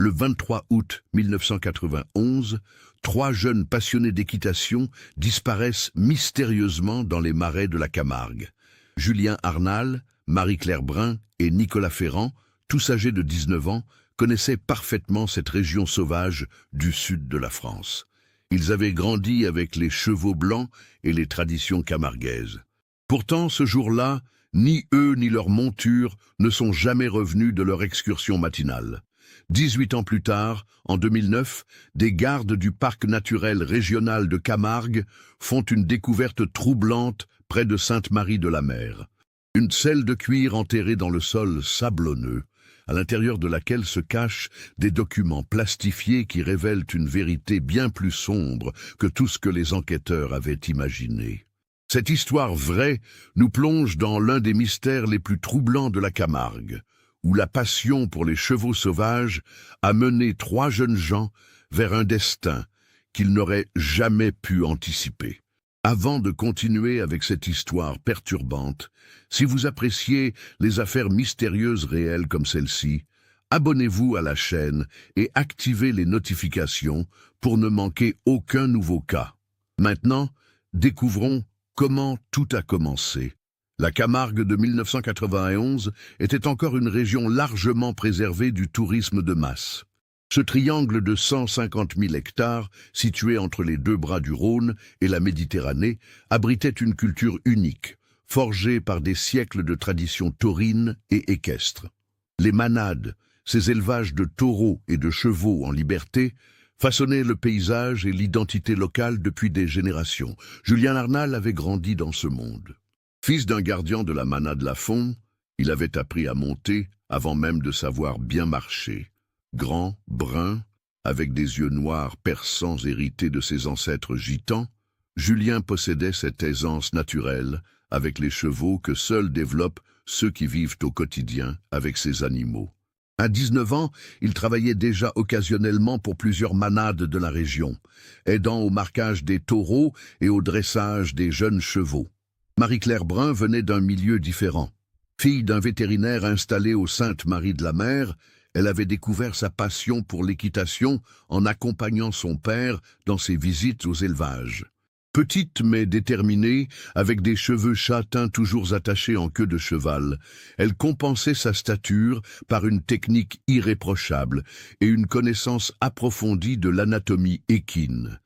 Le 23 août 1991, trois jeunes passionnés d'équitation disparaissent mystérieusement dans les marais de la Camargue. Julien Arnal, Marie-Claire Brun et Nicolas Ferrand, tous âgés de 19 ans, connaissaient parfaitement cette région sauvage du sud de la France. Ils avaient grandi avec les chevaux blancs et les traditions camarguaises. Pourtant, ce jour-là, ni eux ni leur monture ne sont jamais revenus de leur excursion matinale. 18 ans plus tard, en 2009, des gardes du parc naturel régional de Camargue font une découverte troublante près de Sainte-Marie-de-la-Mer. Une selle de cuir enterrée dans le sol sablonneux, à l'intérieur de laquelle se cachent des documents plastifiés qui révèlent une vérité bien plus sombre que tout ce que les enquêteurs avaient imaginé. Cette histoire vraie nous plonge dans l'un des mystères les plus troublants de la Camargue, où la passion pour les chevaux sauvages a mené trois jeunes gens vers un destin qu'ils n'auraient jamais pu anticiper. Avant de continuer avec cette histoire perturbante, si vous appréciez les affaires mystérieuses réelles comme celle-ci, abonnez-vous à la chaîne et activez les notifications pour ne manquer aucun nouveau cas. Maintenant, découvrons comment tout a commencé. La Camargue de 1991 était encore une région largement préservée du tourisme de masse. Ce triangle de 150 000 hectares, situé entre les deux bras du Rhône et la Méditerranée, abritait une culture unique, forgée par des siècles de traditions taurines et équestres. Les manades, ces élevages de taureaux et de chevaux en liberté, façonnaient le paysage et l'identité locale depuis des générations. Julien Arnal avait grandi dans ce monde. Fils d'un gardien de la manade Lafond, il avait appris à monter avant même de savoir bien marcher. Grand, brun, avec des yeux noirs perçants hérités de ses ancêtres gitans, Julien possédait cette aisance naturelle avec les chevaux que seuls développent ceux qui vivent au quotidien avec ces animaux. À 19 ans, il travaillait déjà occasionnellement pour plusieurs manades de la région, aidant au marquage des taureaux et au dressage des jeunes chevaux. Marie-Claire Brun venait d'un milieu différent. Fille d'un vétérinaire installé au Sainte-Marie-de-la-Mer, elle avait découvert sa passion pour l'équitation en accompagnant son père dans ses visites aux élevages. Petite mais déterminée, avec des cheveux châtains toujours attachés en queue de cheval, elle compensait sa stature par une technique irréprochable et une connaissance approfondie de l'anatomie équine.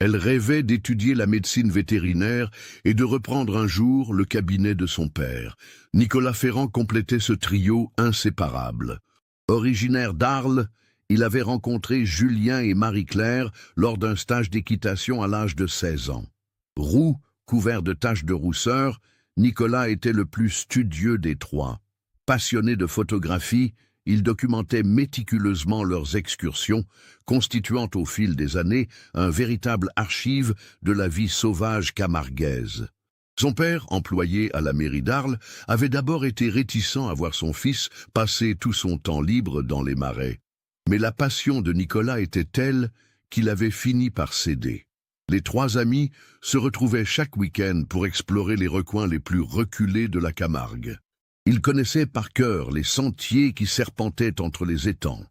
Elle rêvait d'étudier la médecine vétérinaire et de reprendre un jour le cabinet de son père. Nicolas Ferrand complétait ce trio inséparable. Originaire d'Arles, il avait rencontré Julien et Marie-Claire lors d'un stage d'équitation à l'âge de 16 ans. Roux, couvert de taches de rousseur, Nicolas était le plus studieux des trois. Passionné de photographie, il documentait méticuleusement leurs excursions, constituant au fil des années un véritable archive de la vie sauvage camarguaise. Son père, employé à la mairie d'Arles, avait d'abord été réticent à voir son fils passer tout son temps libre dans les marais. Mais la passion de Nicolas était telle qu'il avait fini par céder. Les trois amis se retrouvaient chaque week-end pour explorer les recoins les plus reculés de la Camargue. Ils connaissaient par cœur les sentiers qui serpentaient entre les étangs,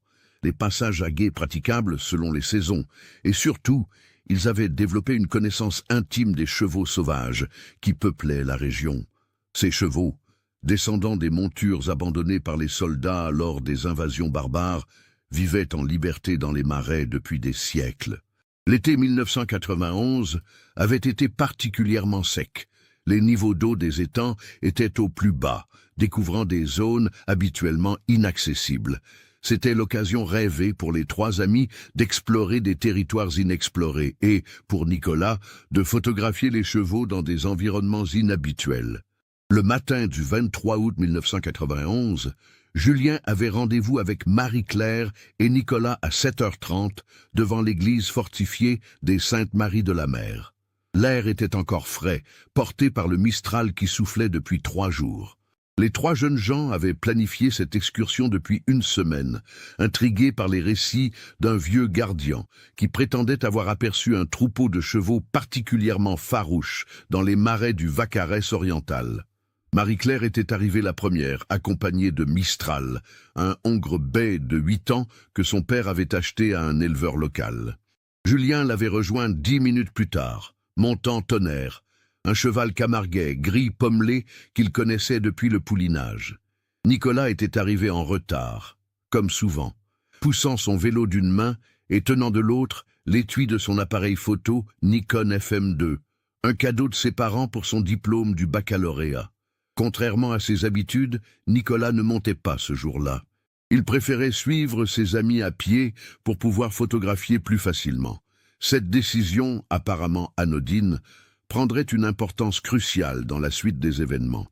les passages à gué praticables selon les saisons, et surtout, ils avaient développé une connaissance intime des chevaux sauvages qui peuplaient la région. Ces chevaux, descendants des montures abandonnées par les soldats lors des invasions barbares, vivaient en liberté dans les marais depuis des siècles. L'été 1991 avait été particulièrement sec. Les niveaux d'eau des étangs étaient au plus bas, découvrant des zones habituellement inaccessibles. C'était l'occasion rêvée pour les trois amis d'explorer des territoires inexplorés et, pour Nicolas, de photographier les chevaux dans des environnements inhabituels. Le matin du 23 août 1991, Julien avait rendez-vous avec Marie-Claire et Nicolas à 7h30 devant l'église fortifiée des Sainte-Marie-de-la-Mer. L'air était encore frais, porté par le mistral qui soufflait depuis 3 jours. Les trois jeunes gens avaient planifié cette excursion depuis une semaine, intrigués par les récits d'un vieux gardien qui prétendait avoir aperçu un troupeau de chevaux particulièrement farouche dans les marais du Vaccarès oriental. Marie-Claire était arrivée la première, accompagnée de Mistral, un hongre bai de 8 ans que son père avait acheté à un éleveur local. Julien l'avait rejoint 10 minutes plus tard, montant Tonnerre, un cheval camarguais, gris pommelé qu'il connaissait depuis le poulinage. Nicolas était arrivé en retard, comme souvent, poussant son vélo d'une main et tenant de l'autre l'étui de son appareil photo Nikon FM2, un cadeau de ses parents pour son diplôme du baccalauréat. Contrairement à ses habitudes, Nicolas ne montait pas ce jour-là. Il préférait suivre ses amis à pied pour pouvoir photographier plus facilement. Cette décision, apparemment anodine, prendrait une importance cruciale dans la suite des événements.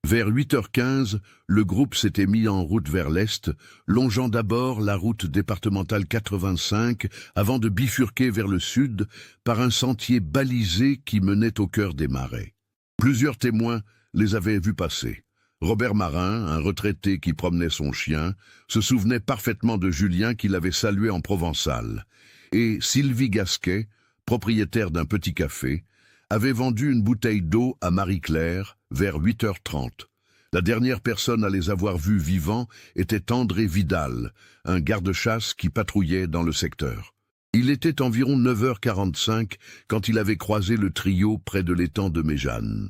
Vers 8h15, le groupe s'était mis en route vers l'est, longeant d'abord la route départementale 85 avant de bifurquer vers le sud par un sentier balisé qui menait au cœur des marais. Plusieurs témoins les avaient vus passer. Robert Marin, un retraité qui promenait son chien, se souvenait parfaitement de Julien qui l'avait salué en provençal. Et Sylvie Gasquet, propriétaire d'un petit café, avait vendu une bouteille d'eau à Marie-Claire vers 8h30. La dernière personne à les avoir vus vivants était André Vidal, un garde-chasse qui patrouillait dans le secteur. Il était environ 9h45 quand il avait croisé le trio près de l'étang de Méjeanne.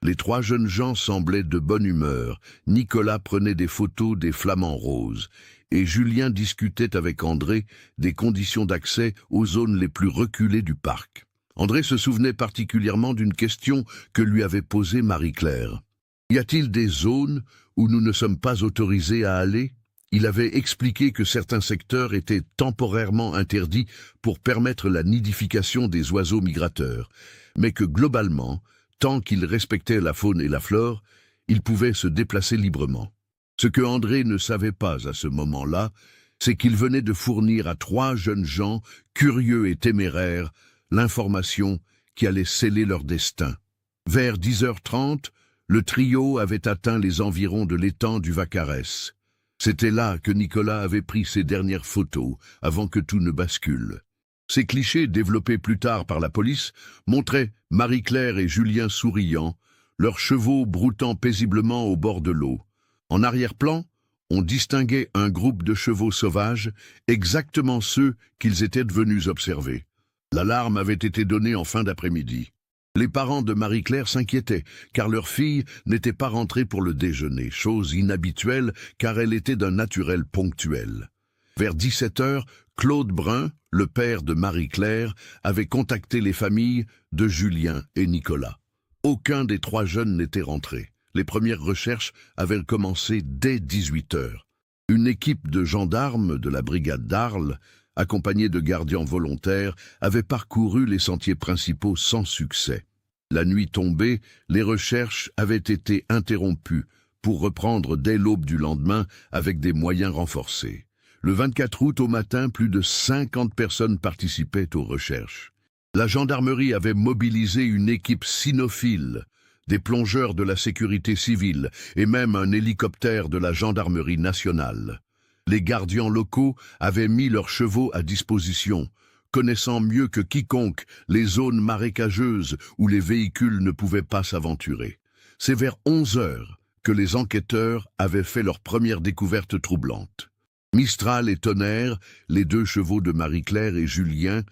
Les trois jeunes gens semblaient de bonne humeur. Nicolas prenait des photos des flamants roses et Julien discutait avec André des conditions d'accès aux zones les plus reculées du parc. André se souvenait particulièrement d'une question que lui avait posée Marie-Claire. « Y a-t-il des zones où nous ne sommes pas autorisés à aller ?» Il avait expliqué que certains secteurs étaient temporairement interdits pour permettre la nidification des oiseaux migrateurs, mais que globalement, tant qu'ils respectaient la faune et la flore, ils pouvaient se déplacer librement. Ce que André ne savait pas à ce moment-là, c'est qu'il venait de fournir à trois jeunes gens, curieux et téméraires, l'information qui allait sceller leur destin. Vers 10h30, le trio avait atteint les environs de l'étang du Vaccarès. C'était là que Nicolas avait pris ses dernières photos, avant que tout ne bascule. Ces clichés, développés plus tard par la police, montraient Marie-Claire et Julien souriant, leurs chevaux broutant paisiblement au bord de l'eau. En arrière-plan, on distinguait un groupe de chevaux sauvages, exactement ceux qu'ils étaient venus observer. L'alarme avait été donnée en fin d'après-midi. Les parents de Marie-Claire s'inquiétaient, car leur fille n'était pas rentrée pour le déjeuner, chose inhabituelle car elle était d'un naturel ponctuel. Vers 17h, Claude Brun, le père de Marie-Claire, avait contacté les familles de Julien et Nicolas. Aucun des trois jeunes n'était rentré. Les premières recherches avaient commencé dès 18h. Une équipe de gendarmes de la brigade d'Arles, accompagnée de gardiens volontaires, avait parcouru les sentiers principaux sans succès. La nuit tombée, les recherches avaient été interrompues pour reprendre dès l'aube du lendemain avec des moyens renforcés. Le 24 août au matin, plus de 50 personnes participaient aux recherches. La gendarmerie avait mobilisé une équipe cynophile, des plongeurs de la sécurité civile et même un hélicoptère de la gendarmerie nationale. Les gardiens locaux avaient mis leurs chevaux à disposition, connaissant mieux que quiconque les zones marécageuses où les véhicules ne pouvaient pas s'aventurer. C'est vers 11h que les enquêteurs avaient fait leur première découverte troublante. Mistral et Tonnerre, les deux chevaux de Marie-Claire et Julien,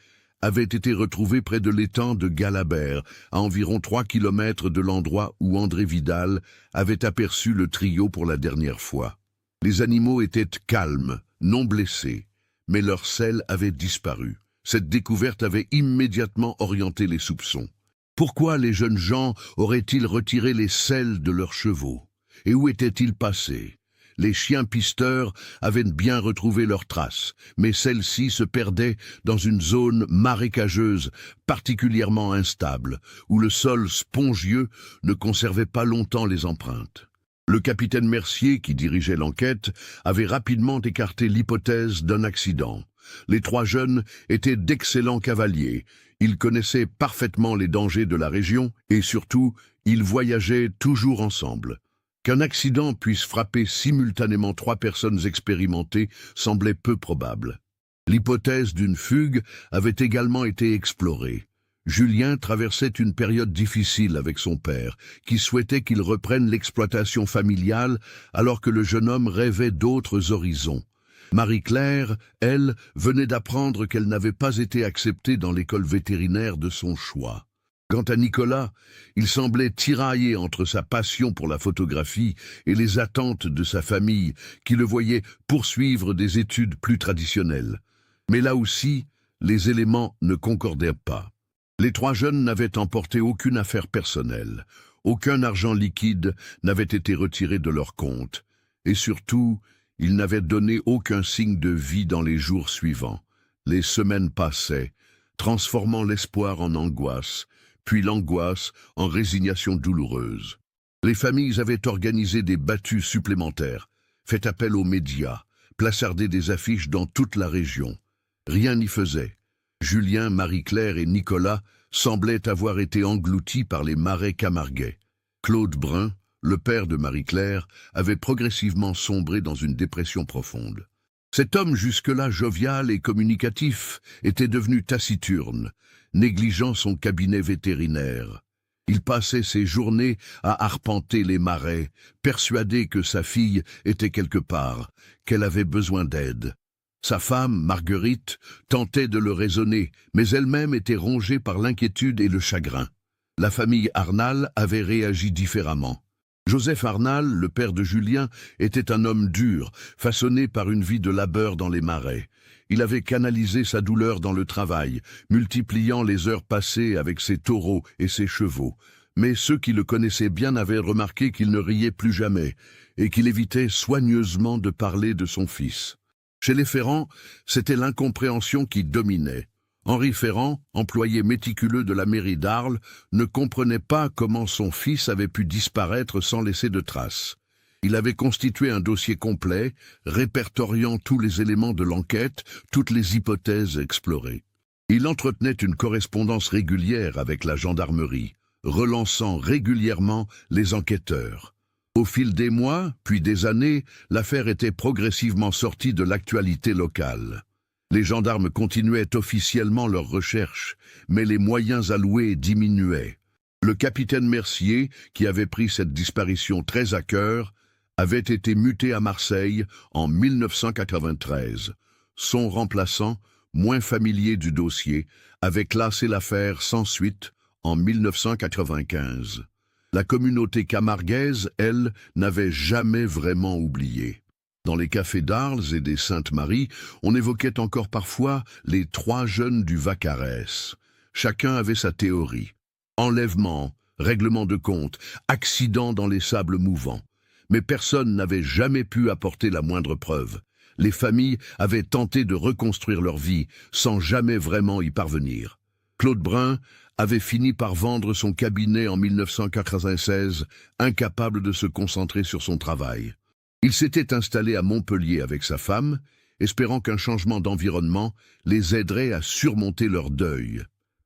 avaient été retrouvés près de l'étang de Galabert, à environ 3 km de l'endroit où André Vidal avait aperçu le trio pour la dernière fois. Les animaux étaient calmes, non blessés, mais leur selle avait disparu. Cette découverte avait immédiatement orienté les soupçons. Pourquoi les jeunes gens auraient-ils retiré les selles de leurs chevaux? Et où étaient-ils passés? Les chiens pisteurs avaient bien retrouvé leurs traces, mais celles-ci se perdaient dans une zone marécageuse particulièrement instable, où le sol spongieux ne conservait pas longtemps les empreintes. Le capitaine Mercier, qui dirigeait l'enquête, avait rapidement écarté l'hypothèse d'un accident. Les trois jeunes étaient d'excellents cavaliers. Ils connaissaient parfaitement les dangers de la région et surtout, ils voyageaient toujours ensemble. Qu'un accident puisse frapper simultanément trois personnes expérimentées semblait peu probable. L'hypothèse d'une fugue avait également été explorée. Julien traversait une période difficile avec son père, qui souhaitait qu'il reprenne l'exploitation familiale alors que le jeune homme rêvait d'autres horizons. Marie-Claire, elle, venait d'apprendre qu'elle n'avait pas été acceptée dans l'école vétérinaire de son choix. Quant à Nicolas, il semblait tiraillé entre sa passion pour la photographie et les attentes de sa famille, qui le voyait poursuivre des études plus traditionnelles. Mais là aussi, les éléments ne concordaient pas. Les trois jeunes n'avaient emporté aucune affaire personnelle, aucun argent liquide n'avait été retiré de leur compte, et surtout, ils n'avaient donné aucun signe de vie dans les jours suivants. Les semaines passaient, transformant l'espoir en angoisse, puis l'angoisse en résignation douloureuse. Les familles avaient organisé des battues supplémentaires, fait appel aux médias, placardé des affiches dans toute la région. Rien n'y faisait. Julien, Marie-Claire et Nicolas semblaient avoir été engloutis par les marais camarguais. Claude Brun, le père de Marie-Claire, avait progressivement sombré dans une dépression profonde. Cet homme jusque-là jovial et communicatif était devenu taciturne, négligeant son cabinet vétérinaire. Il passait ses journées à arpenter les marais, persuadé que sa fille était quelque part, qu'elle avait besoin d'aide. Sa femme, Marguerite, tentait de le raisonner, mais elle-même était rongée par l'inquiétude et le chagrin. La famille Arnal avait réagi différemment. Joseph Arnal, le père de Julien, était un homme dur, façonné par une vie de labeur dans les marais. Il avait canalisé sa douleur dans le travail, multipliant les heures passées avec ses taureaux et ses chevaux. Mais ceux qui le connaissaient bien avaient remarqué qu'il ne riait plus jamais, et qu'il évitait soigneusement de parler de son fils. Chez les Ferrand, c'était l'incompréhension qui dominait. Henri Ferrand, employé méticuleux de la mairie d'Arles, ne comprenait pas comment son fils avait pu disparaître sans laisser de traces. Il avait constitué un dossier complet, répertoriant tous les éléments de l'enquête, toutes les hypothèses explorées. Il entretenait une correspondance régulière avec la gendarmerie, relançant régulièrement les enquêteurs. Au fil des mois, puis des années, l'affaire était progressivement sortie de l'actualité locale. Les gendarmes continuaient officiellement leurs recherches, mais les moyens alloués diminuaient. Le capitaine Mercier, qui avait pris cette disparition très à cœur, avait été muté à Marseille en 1993. Son remplaçant, moins familier du dossier, avait classé l'affaire sans suite en 1995. La communauté camarguaise, elle, n'avait jamais vraiment oublié. Dans les cafés d'Arles et des Saintes-Maries, on évoquait encore parfois les trois jeunes du Vaccarès. Chacun avait sa théorie. Enlèvement, règlement de compte, accident dans les sables mouvants. Mais personne n'avait jamais pu apporter la moindre preuve. Les familles avaient tenté de reconstruire leur vie, sans jamais vraiment y parvenir. Claude Brun avait fini par vendre son cabinet en 1996, incapable de se concentrer sur son travail. Il s'était installé à Montpellier avec sa femme, espérant qu'un changement d'environnement les aiderait à surmonter leur deuil.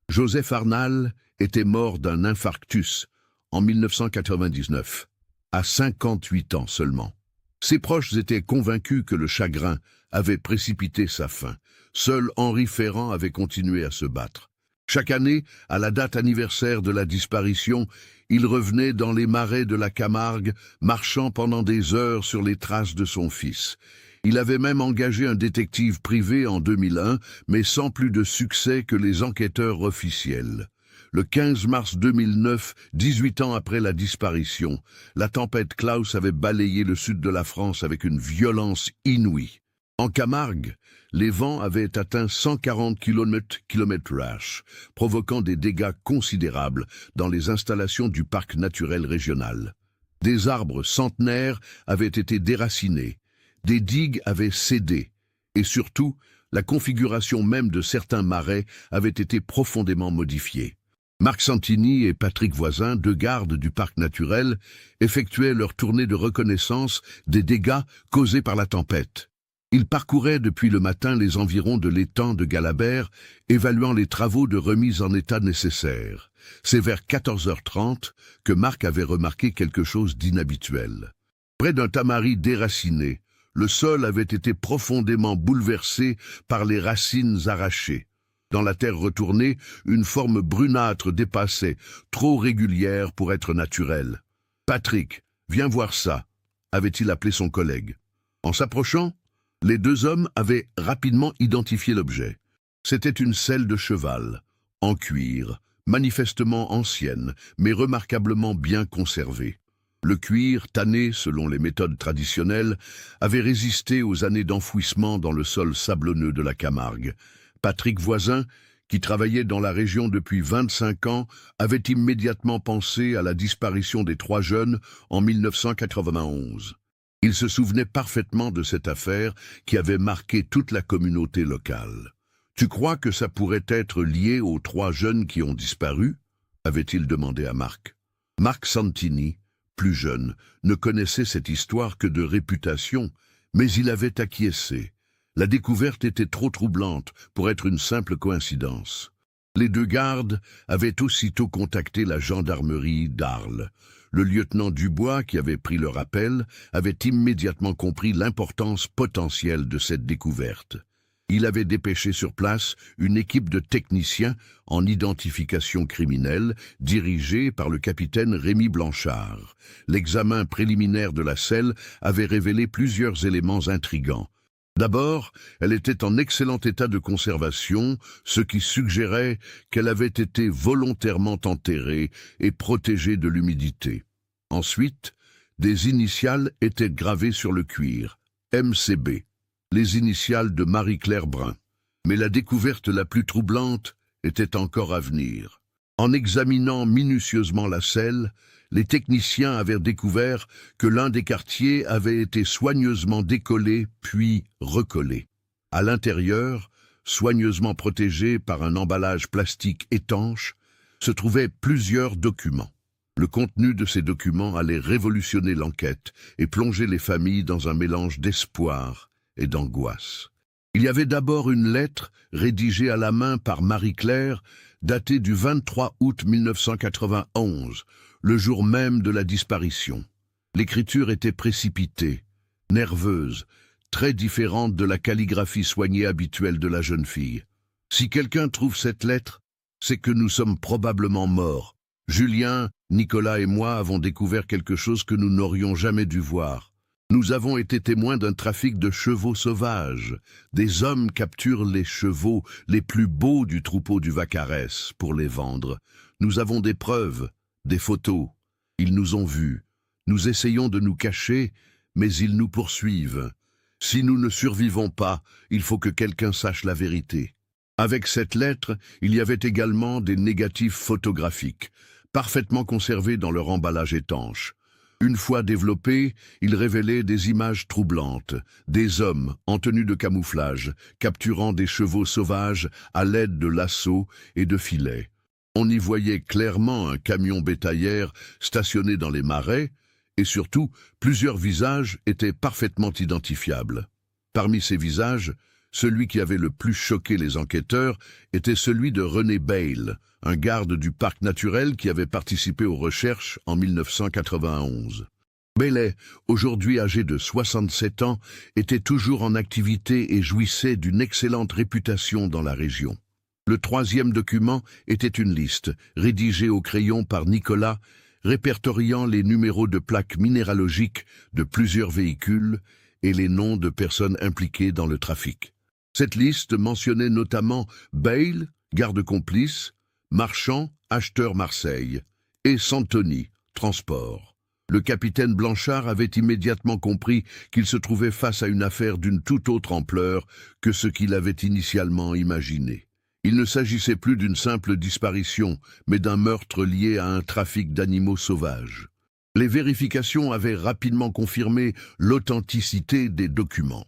Joseph Arnal était mort d'un infarctus en 1999, à 58 ans seulement. Ses proches étaient convaincus que le chagrin avait précipité sa fin. Seul Henri Ferrand avait continué à se battre. Chaque année, à la date anniversaire de la disparition, il revenait dans les marais de la Camargue, marchant pendant des heures sur les traces de son fils. Il avait même engagé un détective privé en 2001, mais sans plus de succès que les enquêteurs officiels. Le 15 mars 2009, 18 ans après la disparition, la tempête Klaus avait balayé le sud de la France avec une violence inouïe. En Camargue, les vents avaient atteint 140 km/h, provoquant des dégâts considérables dans les installations du parc naturel régional. Des arbres centenaires avaient été déracinés, des digues avaient cédé, et surtout, la configuration même de certains marais avait été profondément modifiée. Marc Santini et Patrick Voisin, deux gardes du parc naturel, effectuaient leur tournée de reconnaissance des dégâts causés par la tempête. Ils parcouraient depuis le matin les environs de l'étang de Galabert, évaluant les travaux de remise en état nécessaires. C'est vers 14h30 que Marc avait remarqué quelque chose d'inhabituel. Près d'un tamari déraciné, le sol avait été profondément bouleversé par les racines arrachées. Dans la terre retournée, une forme brunâtre dépassait, trop régulière pour être naturelle. « Patrick, viens voir ça », avait-il appelé son collègue. En s'approchant, les deux hommes avaient rapidement identifié l'objet. C'était une selle de cheval, en cuir, manifestement ancienne, mais remarquablement bien conservée. Le cuir, tanné selon les méthodes traditionnelles, avait résisté aux années d'enfouissement dans le sol sablonneux de la Camargue. Patrick Voisin, qui travaillait dans la région depuis 25 ans, avait immédiatement pensé à la disparition des trois jeunes en 1991. Il se souvenait parfaitement de cette affaire qui avait marqué toute la communauté locale. « Tu crois que ça pourrait être lié aux trois jeunes qui ont disparu ?» avait-il demandé à Marc. Marc Santini, plus jeune, ne connaissait cette histoire que de réputation, mais il avait acquiescé. La découverte était trop troublante pour être une simple coïncidence. Les deux gardes avaient aussitôt contacté la gendarmerie d'Arles. Le lieutenant Dubois, qui avait pris leur appel, avait immédiatement compris l'importance potentielle de cette découverte. Il avait dépêché sur place une équipe de techniciens en identification criminelle dirigée par le capitaine Rémi Blanchard. L'examen préliminaire de la selle avait révélé plusieurs éléments intrigants. D'abord, elle était en excellent état de conservation, ce qui suggérait qu'elle avait été volontairement enterrée et protégée de l'humidité. Ensuite, des initiales étaient gravées sur le cuir, MCB, les initiales de Marie-Claire Brun. Mais la découverte la plus troublante était encore à venir. En examinant minutieusement la selle, les techniciens avaient découvert que l'un des quartiers avait été soigneusement décollé puis recollé. À l'intérieur, soigneusement protégé par un emballage plastique étanche, se trouvaient plusieurs documents. Le contenu de ces documents allait révolutionner l'enquête et plonger les familles dans un mélange d'espoir et d'angoisse. Il y avait d'abord une lettre rédigée à la main par Marie-Claire, datée du 23 août 1991, le jour même de la disparition. L'écriture était précipitée, nerveuse, très différente de la calligraphie soignée habituelle de la jeune fille. « Si quelqu'un trouve cette lettre, c'est que nous sommes probablement morts. Julien, Nicolas et moi avons découvert quelque chose que nous n'aurions jamais dû voir. Nous avons été témoins d'un trafic de chevaux sauvages. Des hommes capturent les chevaux les plus beaux du troupeau du Vaccarès pour les vendre. Nous avons des preuves, des photos. Ils nous ont vus. Nous essayons de nous cacher, mais ils nous poursuivent. Si nous ne survivons pas, il faut que quelqu'un sache la vérité. » Avec cette lettre, il y avait également des négatifs photographiques, parfaitement conservés dans leur emballage étanche. Une fois développés, ils révélaient des images troublantes, des hommes en tenue de camouflage, capturant des chevaux sauvages à l'aide de lassos et de filets. On y voyait clairement un camion bétaillère stationné dans les marais, et surtout, plusieurs visages étaient parfaitement identifiables. Parmi ces visages, celui qui avait le plus choqué les enquêteurs était celui de René Bayle, un garde du parc naturel qui avait participé aux recherches en 1991. Bayle, aujourd'hui âgé de 67 ans, était toujours en activité et jouissait d'une excellente réputation dans la région. Le troisième document était une liste, rédigée au crayon par Nicolas, répertoriant les numéros de plaques minéralogiques de plusieurs véhicules et les noms de personnes impliquées dans le trafic. Cette liste mentionnait notamment Bayle, garde complice, Marchand, acheteur Marseille, et Santoni, transport. Le capitaine Blanchard avait immédiatement compris qu'il se trouvait face à une affaire d'une toute autre ampleur que ce qu'il avait initialement imaginé. Il ne s'agissait plus d'une simple disparition, mais d'un meurtre lié à un trafic d'animaux sauvages. Les vérifications avaient rapidement confirmé l'authenticité des documents.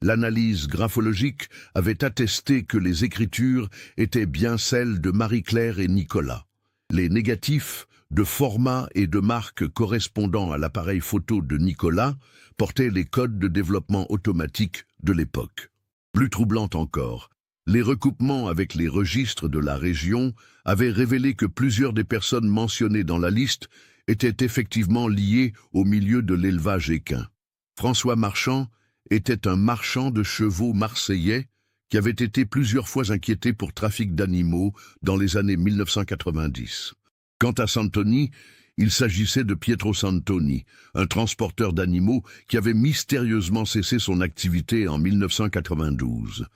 L'analyse graphologique avait attesté que les écritures étaient bien celles de Marie-Claire et Nicolas. Les négatifs, de format et de marque correspondant à l'appareil photo de Nicolas, portaient les codes de développement automatique de l'époque. Plus troublant encore, les recoupements avec les registres de la région avaient révélé que plusieurs des personnes mentionnées dans la liste étaient effectivement liées au milieu de l'élevage équin. François Marchand était un marchand de chevaux marseillais qui avait été plusieurs fois inquiété pour trafic d'animaux dans les années 1990. Quant à Santoni, il s'agissait de Pietro Santoni, un transporteur d'animaux qui avait mystérieusement cessé son activité en 1992.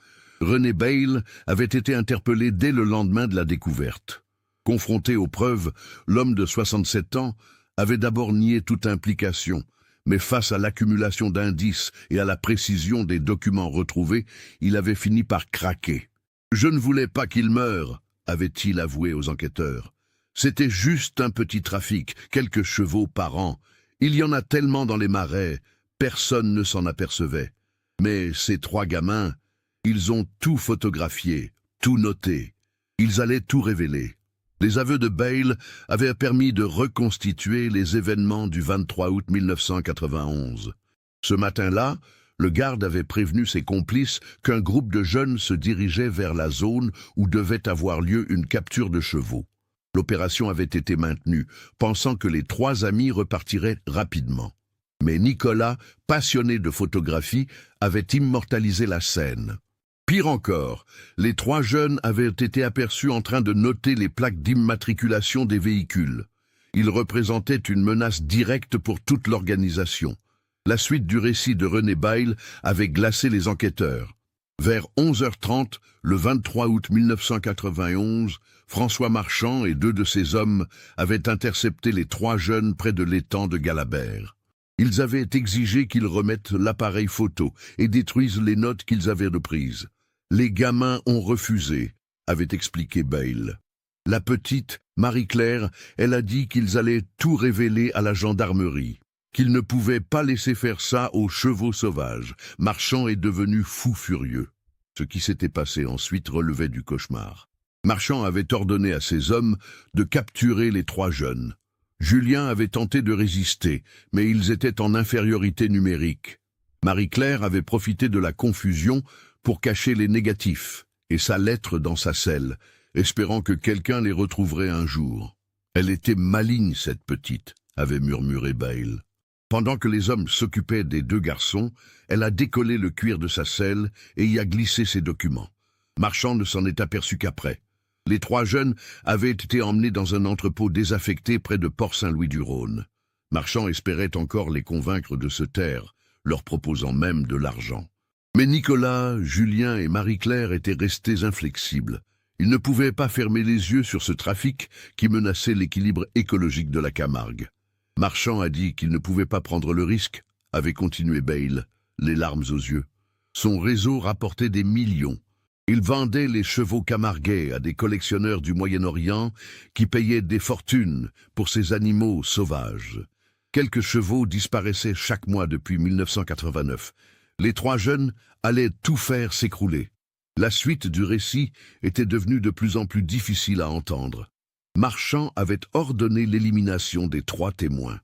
René Bayle avait été interpellé dès le lendemain de la découverte. Confronté aux preuves, l'homme de 67 ans avait d'abord nié toute implication, mais face à l'accumulation d'indices et à la précision des documents retrouvés, il avait fini par craquer. « Je ne voulais pas qu'il meure », avait-il avoué aux enquêteurs. « C'était juste un petit trafic, quelques chevaux par an. Il y en a tellement dans les marais, personne ne s'en apercevait. Mais ces trois gamins, ils ont tout photographié, tout noté. Ils allaient tout révéler. » Les aveux de Bayle avaient permis de reconstituer les événements du 23 août 1991. Ce matin-là, le garde avait prévenu ses complices qu'un groupe de jeunes se dirigeait vers la zone où devait avoir lieu une capture de chevaux. L'opération avait été maintenue, pensant que les trois amis repartiraient rapidement. Mais Nicolas, passionné de photographie, avait immortalisé la scène. Pire encore, les trois jeunes avaient été aperçus en train de noter les plaques d'immatriculation des véhicules. Ils représentaient une menace directe pour toute l'organisation. La suite du récit de René Bayle avait glacé les enquêteurs. Vers 11h30, le 23 août 1991, François Marchand et deux de ses hommes avaient intercepté les trois jeunes près de l'étang de Galabert. Ils avaient exigé qu'ils remettent l'appareil photo et détruisent les notes qu'ils avaient reprises. Les gamins ont refusé, avait expliqué Bayle. La petite, Marie-Claire, elle a dit qu'ils allaient tout révéler à la gendarmerie, qu'ils ne pouvaient pas laisser faire ça aux chevaux sauvages. Marchand est devenu fou furieux. Ce qui s'était passé ensuite relevait du cauchemar. Marchand avait ordonné à ses hommes de capturer les trois jeunes. Julien avait tenté de résister, mais ils étaient en infériorité numérique. Marie-Claire avait profité de la confusion pour cacher les négatifs et sa lettre dans sa selle, espérant que quelqu'un les retrouverait un jour. Elle était maligne, cette petite, avait murmuré Bayle. Pendant que les hommes s'occupaient des deux garçons, elle a décollé le cuir de sa selle et y a glissé ses documents. Marchand ne s'en est aperçu qu'après. Les trois jeunes avaient été emmenés dans un entrepôt désaffecté près de Port-Saint-Louis-du-Rhône. Marchand espérait encore les convaincre de se taire, leur proposant même de l'argent. Mais Nicolas, Julien et Marie-Claire étaient restés inflexibles. Ils ne pouvaient pas fermer les yeux sur ce trafic qui menaçait l'équilibre écologique de la Camargue. Marchand a dit qu'il ne pouvait pas prendre le risque, avait continué Bayle, les larmes aux yeux. Son réseau rapportait des millions. Il vendait les chevaux camarguais à des collectionneurs du Moyen-Orient qui payaient des fortunes pour ces animaux sauvages. Quelques chevaux disparaissaient chaque mois depuis 1989. Les trois jeunes allaient tout faire s'écrouler. La suite du récit était devenue de plus en plus difficile à entendre. Marchand avait ordonné l'élimination des trois témoins.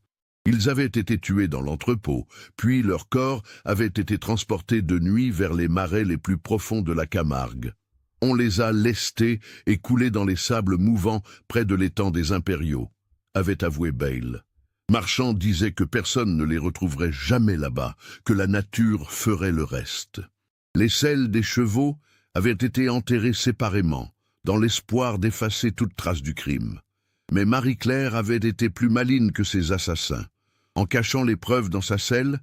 Ils avaient été tués dans l'entrepôt, puis leurs corps avaient été transportés de nuit vers les marais les plus profonds de la Camargue. On les a lestés et coulés dans les sables mouvants près de l'étang des Impériaux, avait avoué Bayle. Marchand disait que personne ne les retrouverait jamais là-bas, que la nature ferait le reste. Les selles des chevaux avaient été enterrées séparément, dans l'espoir d'effacer toute trace du crime. Mais Marie-Claire avait été plus maligne que ses assassins. En cachant les preuves dans sa selle,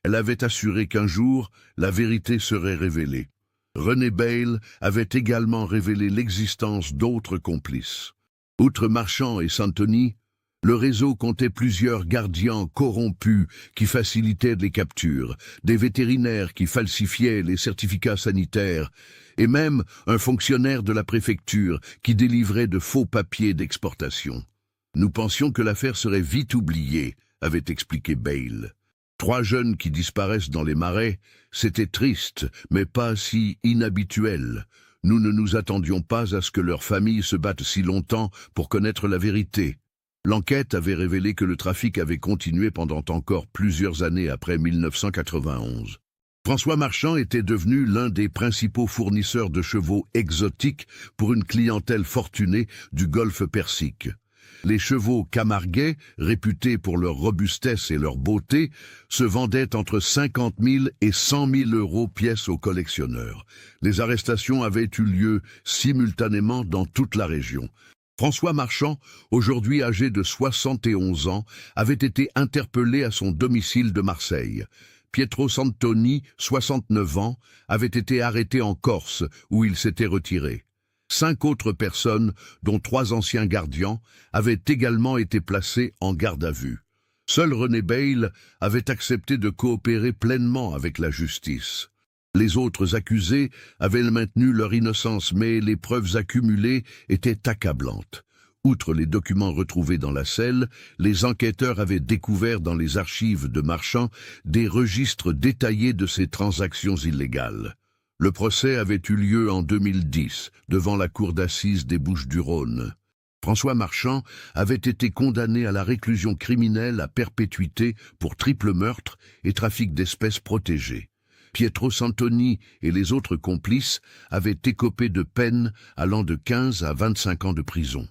elle avait assuré qu'un jour, la vérité serait révélée. René Bayle avait également révélé l'existence d'autres complices. Outre Marchand et Santoni, le réseau comptait plusieurs gardiens corrompus qui facilitaient les captures, des vétérinaires qui falsifiaient les certificats sanitaires, et même un fonctionnaire de la préfecture qui délivrait de faux papiers d'exportation. Nous pensions que l'affaire serait vite oubliée, avait expliqué Bayle. Trois jeunes qui disparaissent dans les marais, c'était triste, mais pas si inhabituel. Nous ne nous attendions pas à ce que leurs familles se battent si longtemps pour connaître la vérité. L'enquête avait révélé que le trafic avait continué pendant encore plusieurs années après 1991. François Marchand était devenu l'un des principaux fournisseurs de chevaux exotiques pour une clientèle fortunée du golfe Persique. Les chevaux camarguais, réputés pour leur robustesse et leur beauté, se vendaient entre 50 000 et 100 000 euros pièce aux collectionneurs. Les arrestations avaient eu lieu simultanément dans toute la région. François Marchand, aujourd'hui âgé de 71 ans, avait été interpellé à son domicile de Marseille. Pietro Santoni, 69 ans, avait été arrêté en Corse, où il s'était retiré. 5 autres personnes, dont 3 anciens gardiens, avaient également été placées en garde à vue. Seul René Bayle avait accepté de coopérer pleinement avec la justice. Les autres accusés avaient maintenu leur innocence, mais les preuves accumulées étaient accablantes. Outre les documents retrouvés dans la selle, les enquêteurs avaient découvert dans les archives de Marchand des registres détaillés de ces transactions illégales. Le procès avait eu lieu en 2010, devant la cour d'assises des Bouches-du-Rhône. François Marchand avait été condamné à la réclusion criminelle à perpétuité pour triple meurtre et trafic d'espèces protégées. Pietro Santoni et les autres complices avaient écopé de peines allant de 15 à 25 ans de prison.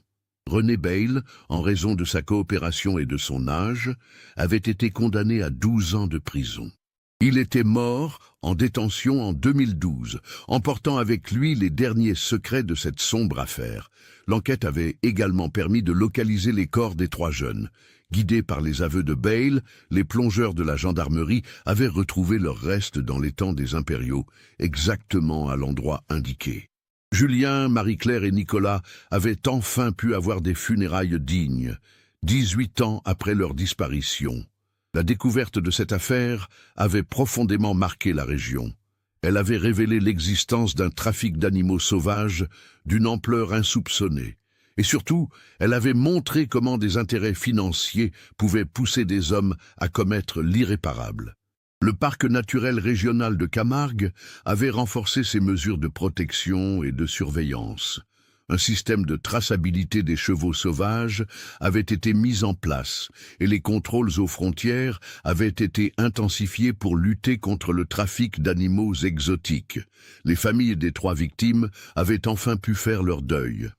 René Bayle, en raison de sa coopération et de son âge, avait été condamné à 12 ans de prison. Il était mort en détention en 2012, emportant avec lui les derniers secrets de cette sombre affaire. L'enquête avait également permis de localiser les corps des 3 jeunes. Guidés par les aveux de Bayle, les plongeurs de la gendarmerie avaient retrouvé leurs restes dans l'étang des Impériaux, exactement à l'endroit indiqué. Julien, Marie-Claire et Nicolas avaient enfin pu avoir des funérailles dignes, 18 ans après leur disparition. La découverte de cette affaire avait profondément marqué la région. Elle avait révélé l'existence d'un trafic d'animaux sauvages d'une ampleur insoupçonnée. Et surtout, elle avait montré comment des intérêts financiers pouvaient pousser des hommes à commettre l'irréparable. Le parc naturel régional de Camargue avait renforcé ses mesures de protection et de surveillance. Un système de traçabilité des chevaux sauvages avait été mis en place et les contrôles aux frontières avaient été intensifiés pour lutter contre le trafic d'animaux exotiques. Les familles des 3 victimes avaient enfin pu faire leur deuil.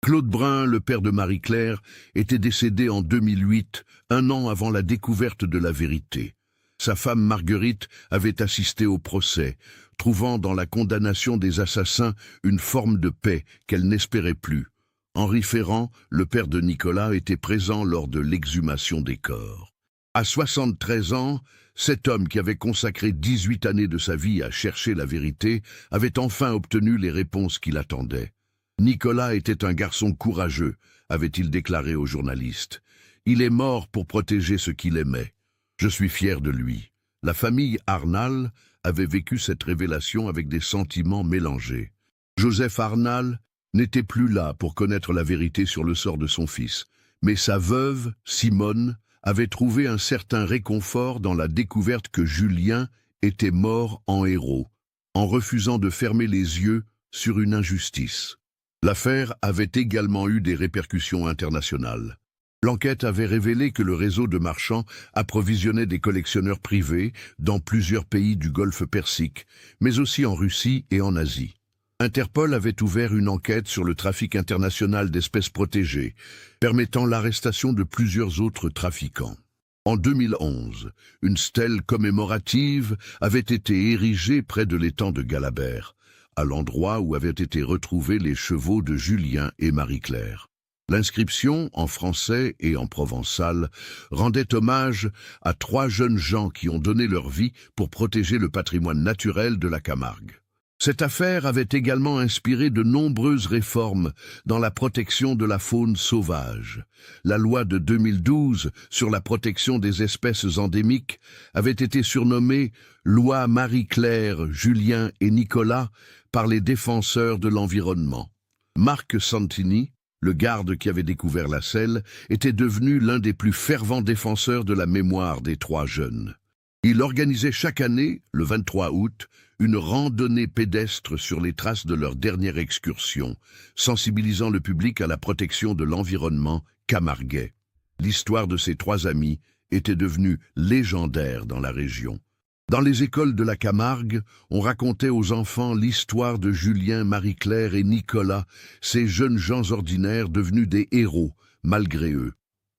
Claude Brun, le père de Marie-Claire, était décédé en 2008, 1 an avant la découverte de la vérité. Sa femme Marguerite avait assisté au procès, trouvant dans la condamnation des assassins une forme de paix qu'elle n'espérait plus. Henri Ferrand, le père de Nicolas, était présent lors de l'exhumation des corps. À 73 ans, cet homme qui avait consacré 18 années de sa vie à chercher la vérité avait enfin obtenu les réponses qu'il attendait. Nicolas était un garçon courageux, avait-il déclaré aux journalistes. Il est mort pour protéger ce qu'il aimait. Je suis fier de lui. La famille Arnal avait vécu cette révélation avec des sentiments mélangés. Joseph Arnal n'était plus là pour connaître la vérité sur le sort de son fils, mais sa veuve, Simone, avait trouvé un certain réconfort dans la découverte que Julien était mort en héros, en refusant de fermer les yeux sur une injustice. L'affaire avait également eu des répercussions internationales. L'enquête avait révélé que le réseau de marchands approvisionnait des collectionneurs privés dans plusieurs pays du Golfe Persique, mais aussi en Russie et en Asie. Interpol avait ouvert une enquête sur le trafic international d'espèces protégées, permettant l'arrestation de plusieurs autres trafiquants. En 2011, une stèle commémorative avait été érigée près de l'étang de Galabert, à l'endroit où avaient été retrouvés les chevaux de Julien et Marie-Claire. L'inscription, en français et en provençal, rendait hommage à 3 jeunes gens qui ont donné leur vie pour protéger le patrimoine naturel de la Camargue. Cette affaire avait également inspiré de nombreuses réformes dans la protection de la faune sauvage. La loi de 2012 sur la protection des espèces endémiques avait été surnommée « Loi Marie-Claire, Julien et Nicolas » par les défenseurs de l'environnement. Marc Santini, le garde qui avait découvert la selle, était devenu l'un des plus fervents défenseurs de la mémoire des 3 jeunes. Il organisait chaque année, le 23 août, une randonnée pédestre sur les traces de leur dernière excursion, sensibilisant le public à la protection de l'environnement camarguais. L'histoire de ces 3 amis était devenue légendaire dans la région. Dans les écoles de la Camargue, on racontait aux enfants l'histoire de Julien, Marie-Claire et Nicolas, ces jeunes gens ordinaires devenus des héros, malgré eux.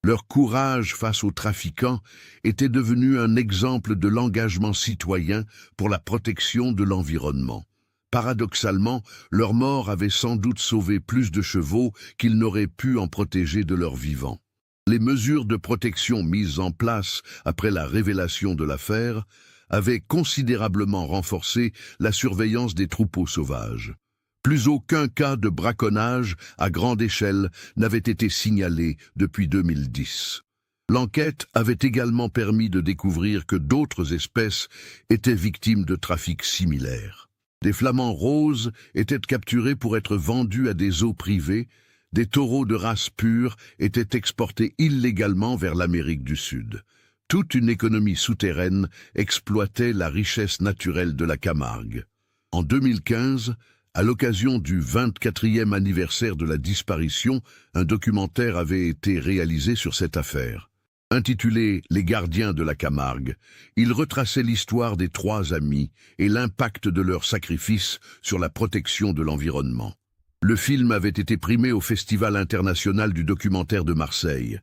Leur courage face aux trafiquants était devenu un exemple de l'engagement citoyen pour la protection de l'environnement. Paradoxalement, leur mort avait sans doute sauvé plus de chevaux qu'ils n'auraient pu en protéger de leur vivant. Les mesures de protection mises en place après la révélation de l'affaire avaient considérablement renforcé la surveillance des troupeaux sauvages. Plus aucun cas de braconnage à grande échelle n'avait été signalé depuis 2010. L'enquête avait également permis de découvrir que d'autres espèces étaient victimes de trafics similaires. Des flamants roses étaient capturés pour être vendus à des eaux privées, des taureaux de race pure étaient exportés illégalement vers l'Amérique du Sud. Toute une économie souterraine exploitait la richesse naturelle de la Camargue. En 2015, à l'occasion du 24e anniversaire de la disparition, un documentaire avait été réalisé sur cette affaire. Intitulé « Les gardiens de la Camargue », il retraçait l'histoire des 3 amis et l'impact de leur sacrifice sur la protection de l'environnement. Le film avait été primé au Festival international du documentaire de Marseille.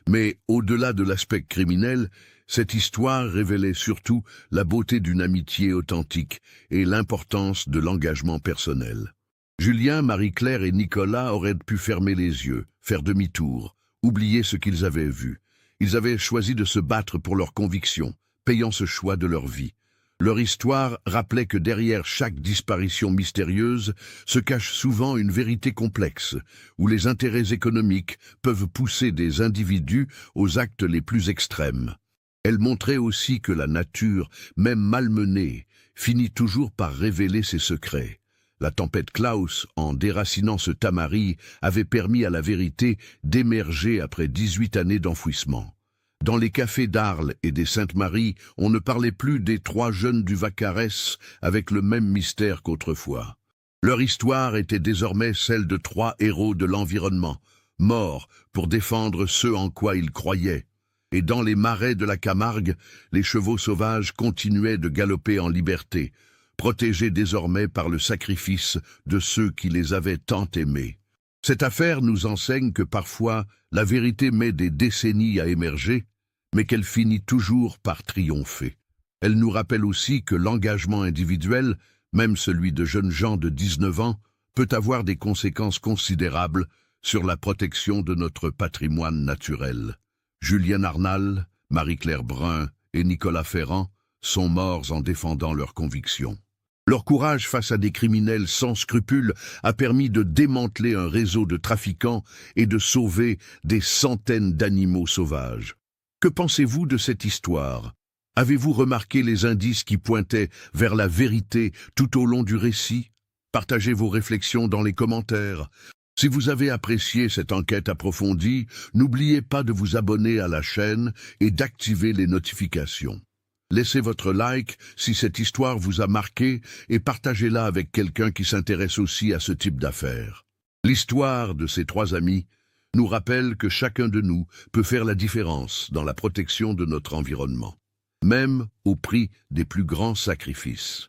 Mais au-delà de l'aspect criminel, cette histoire révélait surtout la beauté d'une amitié authentique et l'importance de l'engagement personnel. Julien, Marie-Claire et Nicolas auraient pu fermer les yeux, faire demi-tour, oublier ce qu'ils avaient vu. Ils avaient choisi de se battre pour leurs convictions, payant ce choix de leur vie. Leur histoire rappelait que derrière chaque disparition mystérieuse se cache souvent une vérité complexe, où les intérêts économiques peuvent pousser des individus aux actes les plus extrêmes. Elle montrait aussi que la nature, même malmenée, finit toujours par révéler ses secrets. La tempête Klaus, en déracinant ce tamari, avait permis à la vérité d'émerger après 18 années d'enfouissement. Dans les cafés d'Arles et des Saintes-Maries, on ne parlait plus des 3 jeunes du Vacarès avec le même mystère qu'autrefois. Leur histoire était désormais celle de 3 héros de l'environnement, morts pour défendre ce en quoi ils croyaient. Et dans les marais de la Camargue, les chevaux sauvages continuaient de galoper en liberté, protégés désormais par le sacrifice de ceux qui les avaient tant aimés. Cette affaire nous enseigne que parfois, la vérité met des décennies à émerger, mais qu'elle finit toujours par triompher. Elle nous rappelle aussi que l'engagement individuel, même celui de jeunes gens de 19 ans, peut avoir des conséquences considérables sur la protection de notre patrimoine naturel. Julien Arnal, Marie-Claire Brun et Nicolas Ferrand sont morts en défendant leurs convictions. Leur courage face à des criminels sans scrupules a permis de démanteler un réseau de trafiquants et de sauver des centaines d'animaux sauvages. Que pensez-vous de cette histoire? Avez-vous remarqué les indices qui pointaient vers la vérité tout au long du récit? Partagez vos réflexions dans les commentaires. Si vous avez apprécié cette enquête approfondie, n'oubliez pas de vous abonner à la chaîne et d'activer les notifications. Laissez votre like si cette histoire vous a marqué et partagez-la avec quelqu'un qui s'intéresse aussi à ce type d'affaires. L'histoire de ces 3 amis nous rappelle que chacun de nous peut faire la différence dans la protection de notre environnement, même au prix des plus grands sacrifices.